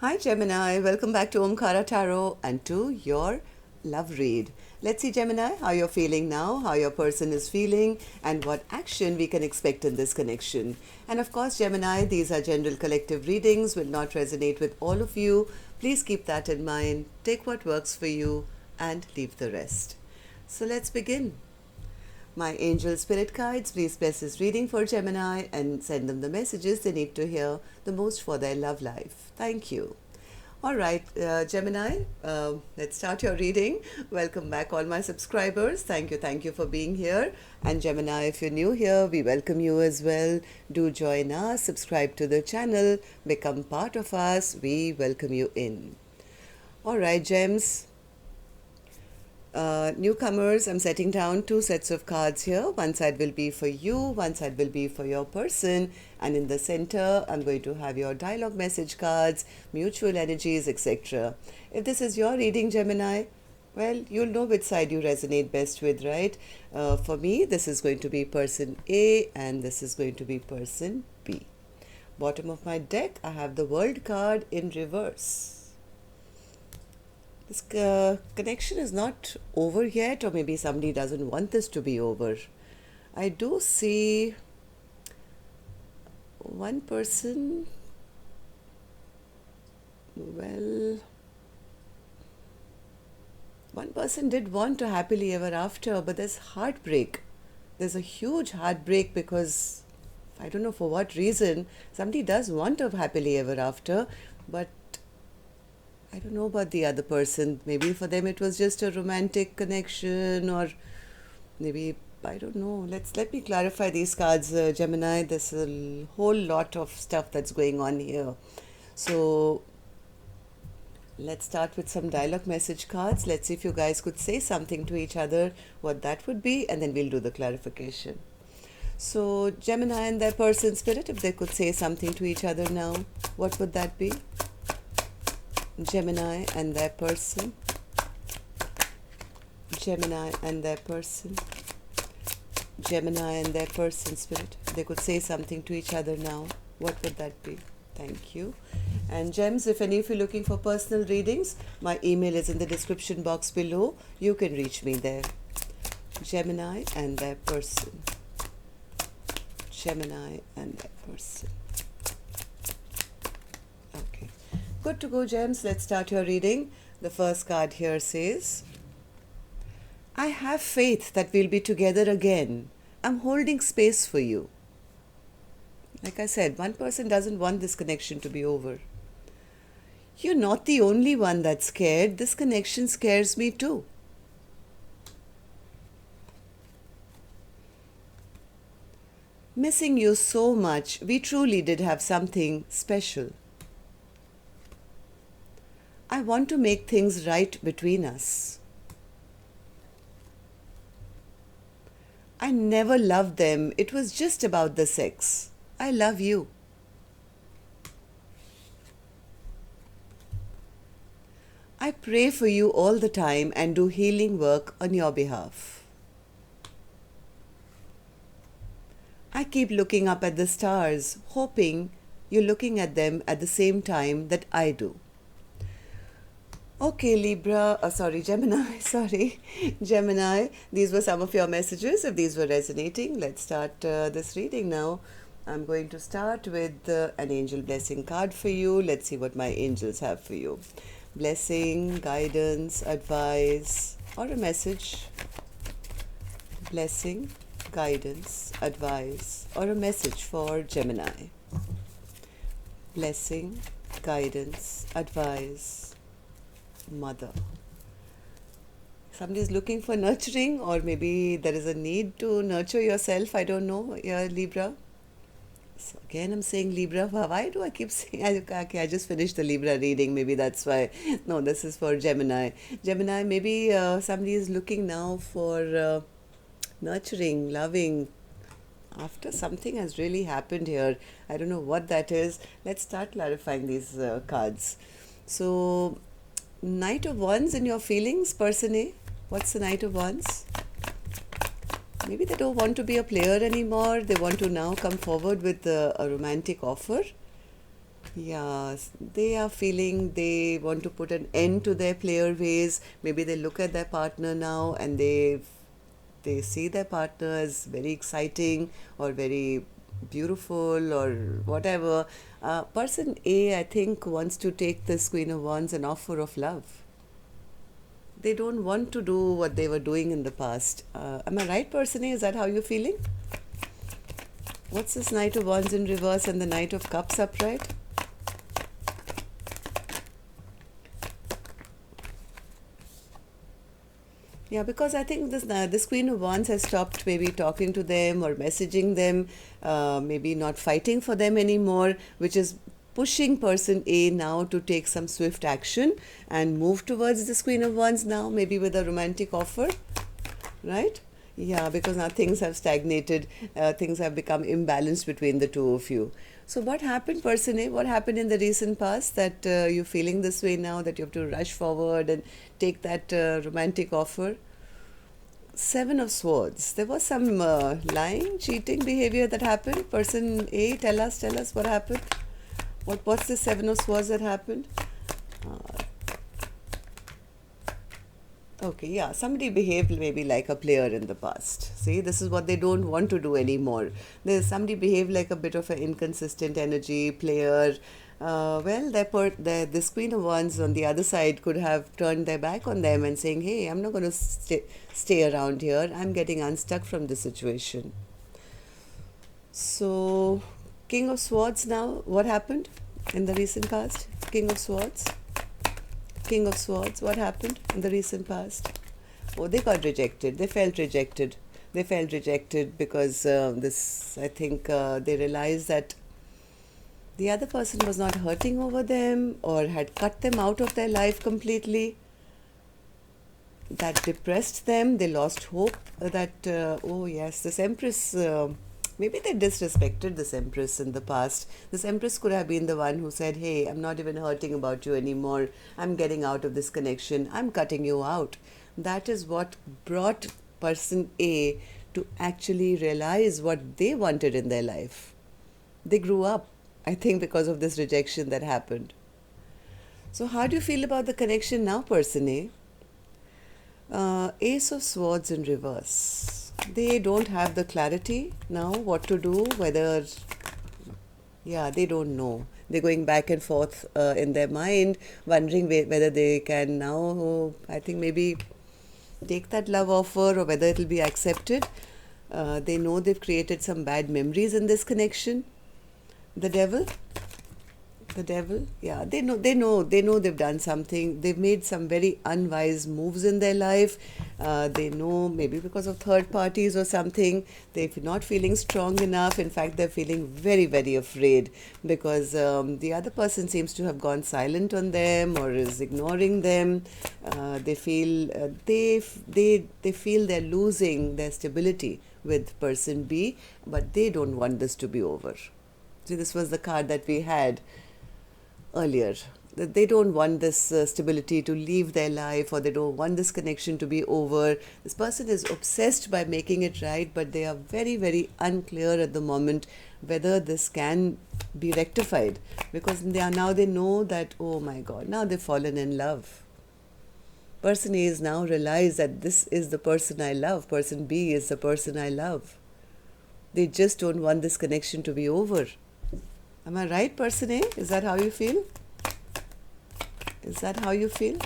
Hi Gemini, welcome back to Omkaratarot and to your love read. Let's see Gemini, how you're feeling now, how your person is feeling and what action we can expect in this connection. And of course Gemini, these are general collective readings, will not resonate with all of you. Please keep that in mind, take what works for you and leave the rest. So let's begin. My angel spirit guides, please bless this reading for Gemini and send them the messages they need to hear the most for their love life. Thank you. All right, Gemini, let's start your reading. Welcome back all my subscribers. Thank you for being here. And Gemini, if you're new here, we welcome you as well. Do join us, subscribe to the channel, become part of us. We welcome you in. All right, Gems. Newcomers, I'm setting down two sets of cards here. One side will be for you, one side will be for your person, and in the center I'm going to have your dialogue message cards, mutual energies, etc. If this is your reading, Gemini, well, you'll know which side you resonate best with, right? For me, this is going to be person A and this is going to be person B. Bottom of my deck, I have the World card in reverse. This connection is not over yet, or maybe somebody doesn't want this to be over. I do see one person, well, one person did want a happily ever after, but there's heartbreak. There's a huge heartbreak because, I don't know for what reason, somebody does want a happily ever after, but I don't know about the other person. Maybe for them it was just a romantic connection, or maybe, I don't know. Let me clarify these cards, Gemini. There's a whole lot of stuff that's going on here. So let's start with some dialogue message cards. Let's see if you guys could say something to each other, what that would be, and then we'll do the clarification. So Gemini and their person spirit, if they could say something to each other now, what would that be? Gemini and their person, Gemini and their person, Gemini and their person spirit. They could say something to each other now. What would that be? Thank you. And Gems, if any of you are looking for personal readings, my email is in the description box below. You can reach me there. Gemini and their person, Gemini and their person. Okay. Good to go, Gems. Let's start your reading. The first card here says, I have faith that we'll be together again. I'm holding space for you. Like I said, one person doesn't want this connection to be over. You're not the only one that's scared. This connection scares me too. Missing you so much. We truly did have something special. I want to make things right between us. I never loved them. It was just about the sex. I love you. I pray for you all the time and do healing work on your behalf. I keep looking up at the stars, hoping you're looking at them at the same time that I do. Okay, Gemini, these were some of your messages. If these were resonating, let's start this reading now. I'm going to start with an angel blessing card for you. Let's see what my angels have for you. Blessing, guidance, advice, or a message. Blessing, guidance, advice, or a message for Gemini. Blessing, guidance, advice, mother. Somebody is looking for nurturing, or maybe there is a need to nurture yourself. I don't know. Yeah, Libra. So again, I'm saying Libra. Why do I keep saying? Okay, I just finished the Libra reading. Maybe that's why. No, this is for Gemini. Gemini, maybe somebody is looking now for nurturing, loving, after something has really happened here. I don't know what that is. Let's start clarifying these cards. So, Knight of Wands in your feelings, person A. What's the Knight of Wands? Maybe they don't want to be a player anymore. They want to now come forward with a romantic offer. Yeah, they are feeling they want to put an end to their player ways. Maybe they look at their partner now and they see their partner as very exciting or very beautiful or whatever. Person A, I think, wants to take this Queen of Wands an offer of love. They don't want to do what they were doing in the past. Am I right, person A? Is that how you're feeling? What's this Knight of Wands in reverse and the Knight of Cups upright? Yeah, because I think this Queen of Wands has stopped maybe talking to them or messaging them, maybe not fighting for them anymore, which is pushing person A now to take some swift action and move towards this Queen of Wands now, maybe with a romantic offer, right? Yeah, because now things have stagnated, things have become imbalanced between the two of you. So what happened, person A? What happened in the recent past that you're feeling this way now, that you have to rush forward and take that romantic offer? Seven of Swords. There was some lying, cheating behavior that happened. Person A, tell us what happened. What's the Seven of Swords that happened? Okay, yeah, somebody behaved maybe like a player in the past. See, this is what they don't want to do anymore. There's somebody behaved like a bit of an inconsistent energy player. Well, this Queen of Wands on the other side could have turned their back on them and saying, hey, I'm not going to stay around here. I'm getting unstuck from this situation. So, King of Swords now, what happened in the recent past? King of Swords. King of Swords, what happened in the recent past? Oh, they got rejected. They felt rejected. They felt rejected because I think they realized that the other person was not hurting over them or had cut them out of their life completely. That depressed them. They lost hope oh yes, this Empress, maybe they disrespected this Empress in the past. This Empress could have been the one who said, hey, I'm not even hurting about you anymore. I'm getting out of this connection. I'm cutting you out. That is what brought person A to actually realize what they wanted in their life. They grew up, I think, because of this rejection that happened. So how do you feel about the connection now, person A? Ace of Swords in reverse. They don't have the clarity now what to do, whether, yeah, they don't know. They're going back and forth in their mind, wondering whether they can now, I think, maybe take that love offer or whether it'll be accepted. They know they've created some bad memories in this connection. The Devil. The Devil, yeah, they know they've done something. They've made some very unwise moves in their life. They know, maybe because of third parties or something, they're not feeling strong enough. In fact, they're feeling very, very afraid because the other person seems to have gone silent on them or is ignoring them. They feel they feel they're losing their stability with person B, but they don't want this to be over. See, this was the card that we had earlier. They don't want this stability to leave their life, or they don't want this connection to be over. This person is obsessed by making it right, but they are very, very unclear at the moment whether this can be rectified, because they know that, oh my God, now they've fallen in love. Person A is now realized that this is the person I love. Person B is the person I love. They just don't want this connection to be over. Am I right, person A? Is that how you feel? Is that how you feel?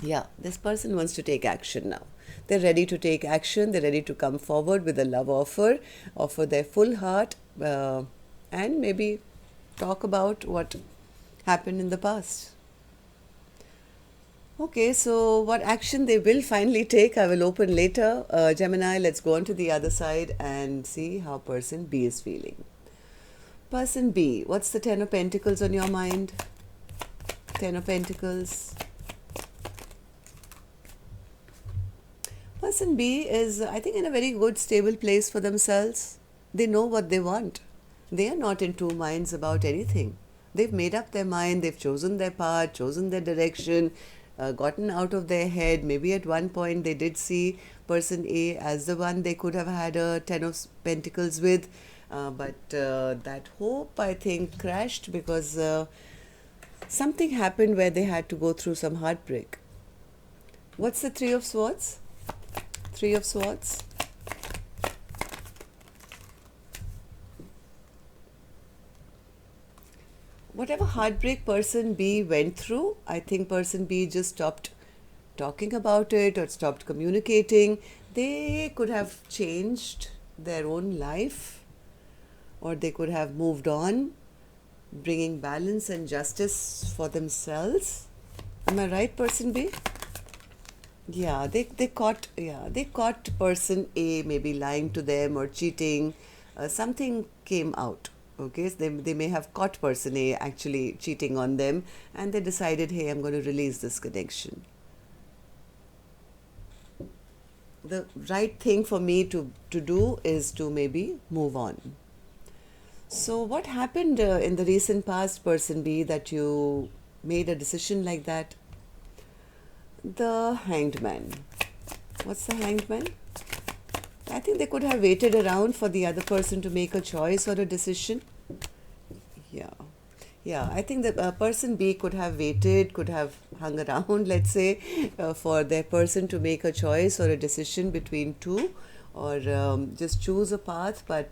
Yeah, this person wants to take action now. They're ready to take action. They're ready to come forward with a love offer their full heart, and maybe talk about what happened in the past. Okay, so what action they will finally take, I will open later. Gemini, let's go on to the other side and see how person B is feeling. Person B, what's the Ten of Pentacles on your mind? Ten of Pentacles. Person B is, I think, in a very good, stable place for themselves. They know what they want. They are not in two minds about anything. They've made up their mind. They've chosen their path, chosen their direction, gotten out of their head. Maybe at one point they did see person A as the one they could have had a Ten of Pentacles with. but that hope, I think, crashed because something happened where they had to go through some heartbreak. What's the Three of Swords? Three of Swords. Whatever heartbreak person B went through, I think person B just stopped talking about it or stopped communicating. They could have changed their own life, or they could have moved on, bringing balance and justice for themselves. Am I right, person B? Yeah, they caught person A maybe lying to them or cheating. Something came out. Okay, so they may have caught person A actually cheating on them, and they decided, hey, I'm going to release this connection. The right thing for me to do is to maybe move on. So what happened in the recent past, person B, that you made a decision like that? The Hanged Man. What's the Hanged Man? I think they could have waited around for the other person to make a choice or a decision. Yeah, I think the person B could have waited, could have hung around, let's say, for their person to make a choice or a decision between two, or just choose a path. But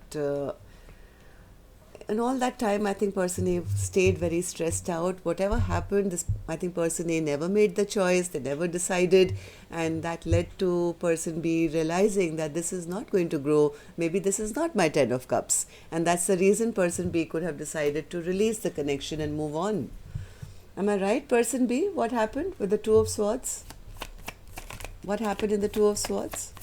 in all that time, I think person A stayed very stressed out. Whatever happened, I think person A never made the choice, they never decided, and that led to person B realizing that this is not going to grow. Maybe this is not my 10 of cups, and that's the reason person B could have decided to release the connection and move on. Am I right, person B? What happened with the Two of Swords? What happened in the Two of Swords?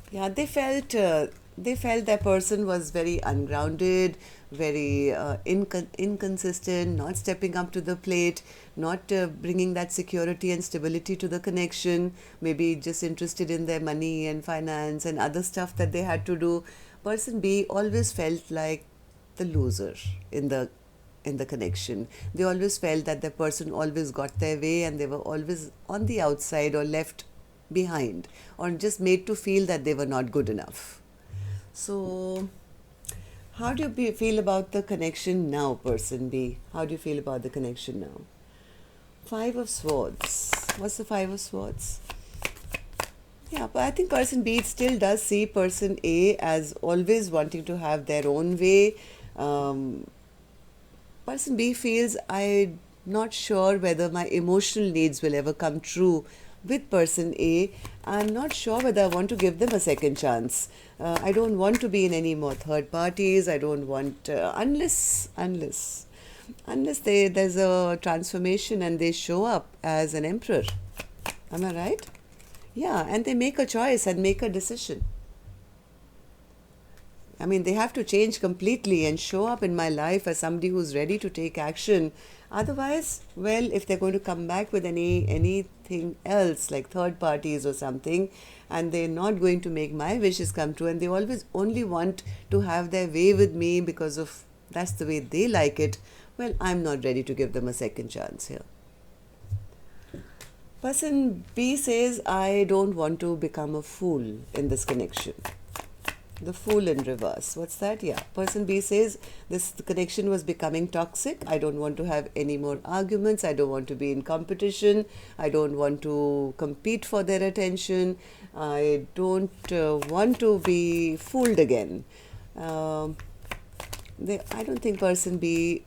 Yeah, they felt that person was very ungrounded, very inconsistent, not stepping up to the plate, not bringing that security and stability to the connection, maybe just interested in their money and finance and other stuff that they had to do. Person B always felt like the loser in the connection. They always felt that the person always got their way, and they were always on the outside or left behind, or just made to feel that they were not good enough. So how do you feel about the connection now, person B? How do you feel about the connection now? Five of Swords. What's the Five of Swords? Yeah, but I think person B still does see person A as always wanting to have their own way. Person B feels, I'm not sure whether my emotional needs will ever come true with person A. I'm not sure whether I want to give them a second chance. I don't want to be in any more third parties. I don't want, unless there's a transformation and they show up as an emperor. Am I right? Yeah, and they make a choice and make a decision. I mean, they have to change completely and show up in my life as somebody who's ready to take action. Otherwise, well, if they're going to come back with anything else like third parties or something, and they're not going to make my wishes come true, and they always only want to have their way with me because of that's the way they like it, well, I'm not ready to give them a second chance here. Person B says, I don't want to become a fool in this connection. The Fool in reverse. What's that? Yeah. Person B says, this connection was becoming toxic. I don't want to have any more arguments. I don't want to be in competition. I don't want to compete for their attention. I don't want to be fooled again. I don't think person B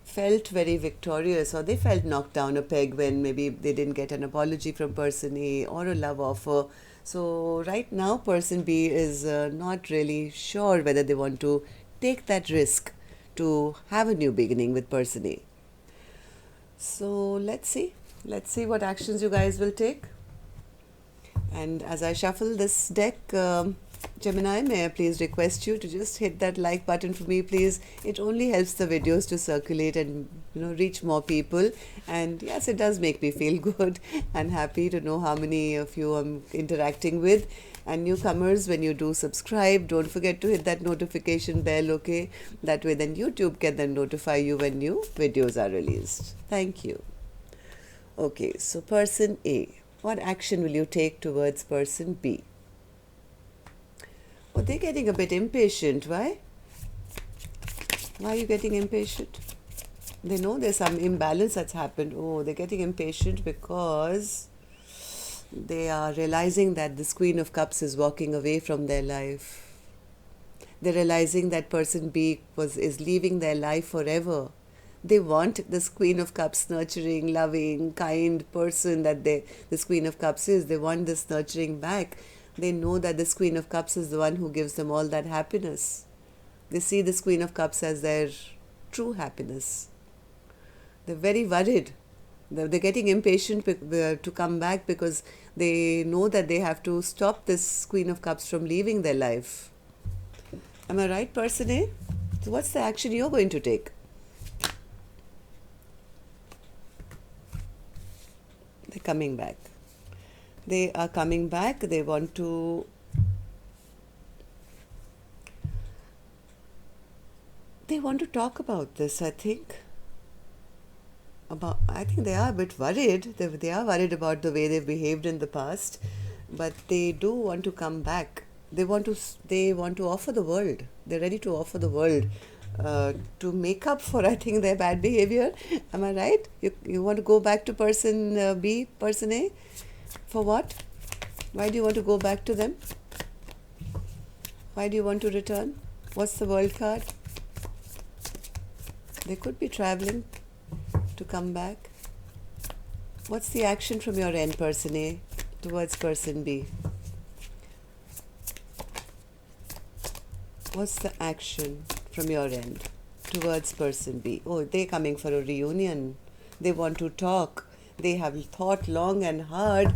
felt very victorious, or they felt knocked down a peg when maybe they didn't get an apology from person A or a love offer. So right now person B is not really sure whether they want to take that risk to have a new beginning with person A. So let's see what actions you guys will take. And as I shuffle this deck, Gemini, may I please request you to just hit that like button for me, please. It only helps the videos to circulate and reach more people. And yes, it does make me feel good and happy to know how many of you I'm interacting with. And newcomers, when you do subscribe, don't forget to hit that notification bell, okay? That way then YouTube can then notify you when new videos are released. Thank you. Okay, so person A, what action will you take towards person B? Oh, they're getting a bit impatient. Why? Why are you getting impatient? They know there's some imbalance that's happened. Oh, they're getting impatient because they are realizing that this Queen of Cups is walking away from their life. They're realizing that person B is leaving their life forever. They want this Queen of Cups nurturing, loving, kind person that this Queen of Cups is. They want this nurturing back. They know that this Queen of Cups is the one who gives them all that happiness. They see this Queen of Cups as their true happiness. They're very worried. They're getting impatient to come back because they know that they have to stop this Queen of Cups from leaving their life. Am I right, person A? So what's the action you're going to take? They're coming back. They are coming back. They want to... They want to talk about this, I think. I think they are a bit worried. They are worried about the way they've behaved in the past, but they do want to come back. They want to offer the world. They're ready to offer the world to make up for, I think, their bad behavior. Am I right? You want to go back to person B, person A? For what? Why do you want to go back to them? Why do you want to return? What's the world card? They could be traveling to come back. What's the action from your end, person A, towards person B? What's the action from your end towards person B? Oh, they're coming for a reunion. They want to talk. They have thought long and hard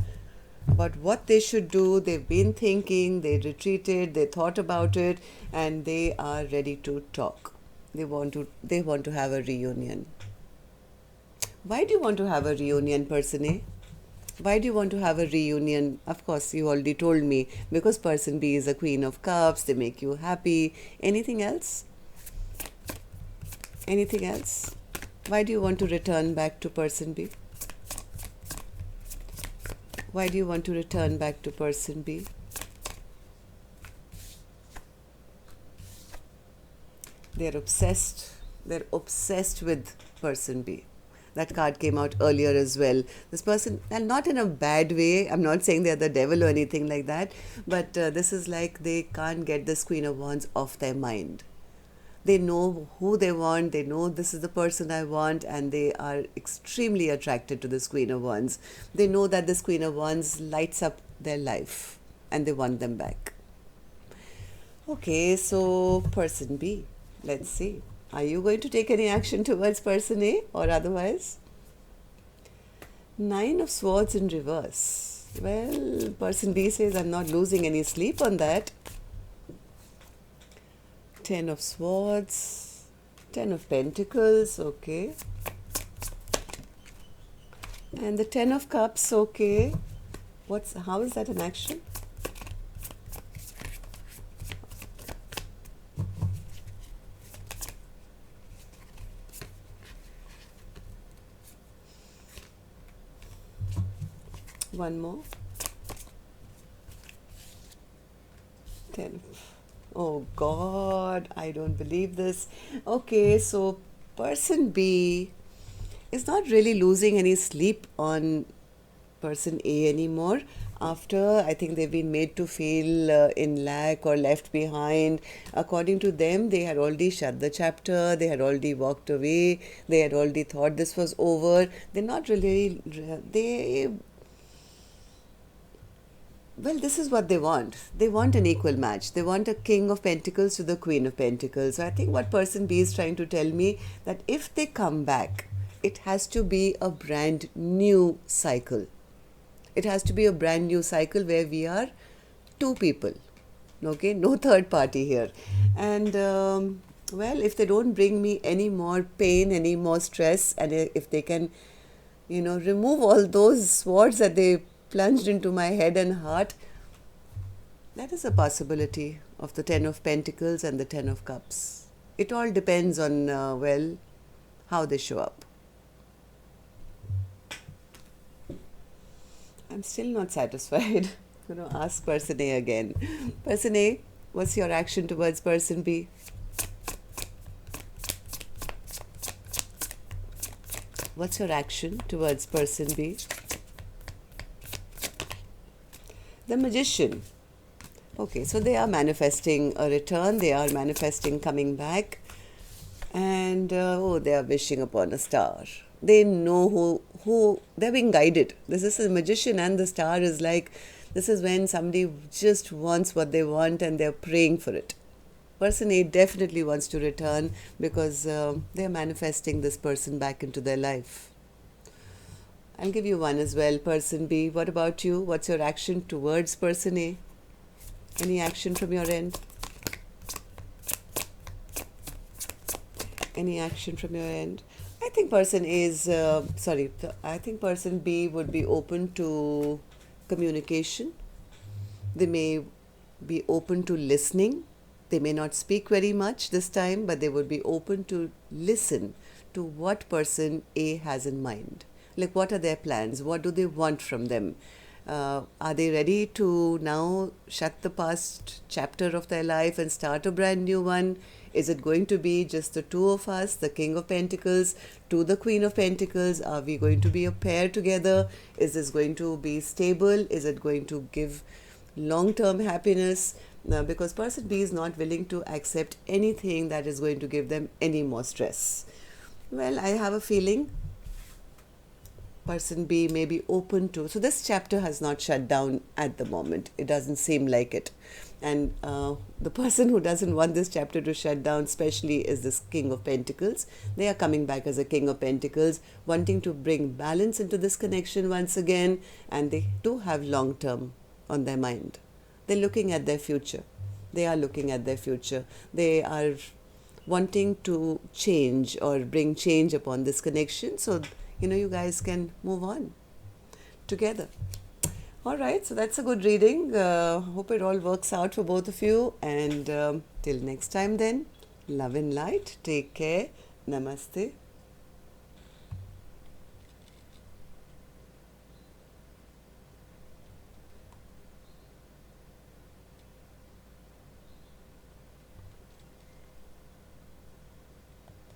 about what they should do. They've been thinking, they retreated, they thought about it, and they are ready to talk. They want to have a reunion. Why do you want to have a reunion, person A? Why do you want to have a reunion? Of course, you already told me, because person B is a Queen of Cups, they make you happy. Anything else? Anything else? Why do you want to return back to person B? Why do you want to return back to person B? They're obsessed. They're obsessed with person B. That card came out earlier as well. This person, and not in a bad way, I'm not saying they're the devil or anything like that, but this is like they can't get this Queen of Wands off their mind. They know who they want, they know this is the person I want, and they are extremely attracted to this Queen of Wands. They know that this Queen of Wands lights up their life, and they want them back. Okay, so person B, let's see. Are you going to take any action towards person A or otherwise? 9 of Swords in reverse. Well, person B says, I'm not losing any sleep on that. 10 of Swords. 10 of Pentacles, okay. And the 10 of Cups, okay. How is that an action? One more. 10. Oh God, I don't believe this. Okay, so person B is not really losing any sleep on person A anymore. After, I think they've been made to feel in lack or left behind. According to them, they had already shut the chapter, they had already walked away, they had already thought this was over. They're not really, well, this is what they want. They want an equal match. They want a King of Pentacles to the Queen of Pentacles. So I think what person B is trying to tell me, that if they come back, it has to be a brand new cycle. It has to be a brand new cycle where we are two people. Okay, no third party here. And well, if they don't bring me any more pain, any more stress, and if they can, remove all those swords that they plunged into my head and heart, that is a possibility of the 10 of Pentacles and the 10 of Cups. It all depends on, well, how they show up. I'm still not satisfied. I'm going to ask person A again. Person A, What's your action towards person B? What's your action towards person B? The Magician. Okay, so they are manifesting a return. They are manifesting coming back. And they are wishing upon a star. They know who they're being guided. This is a Magician, and the star is like, this is when somebody just wants what they want and they're praying for it. Person A definitely wants to return because they're manifesting this person back into their life. I'll give you one as well, person B. What about you? What's your action towards person A? Any action from your end? Any action from your end? I think person A is, I think person B would be open to communication. They may be open to listening. They may not speak very much this time, but they would be open to listen to what person A has in mind. Like, what are their plans? What do they want from them? Are they ready to now shut the past chapter of their life and start a brand new one? Is it going to be just the two of us, the King of Pentacles to the Queen of Pentacles? Are we going to be a pair together? Is this going to be stable? Is it going to give long-term happiness? Because person B is not willing to accept anything that is going to give them any more stress. Well, I have a feeling person B may be open to. So this chapter has not shut down at the moment. It doesn't seem like it. And the person who doesn't want this chapter to shut down especially is this King of Pentacles. They are coming back as a King of Pentacles, wanting to bring balance into this connection once again. And they do have long term on their mind. They're looking at their future. They are looking at their future. They are wanting to change or bring change upon this connection. So you guys can move on together. All right, so that's a good reading. Hope it all works out for both of you. And till next time then, love and light. Take care. Namaste.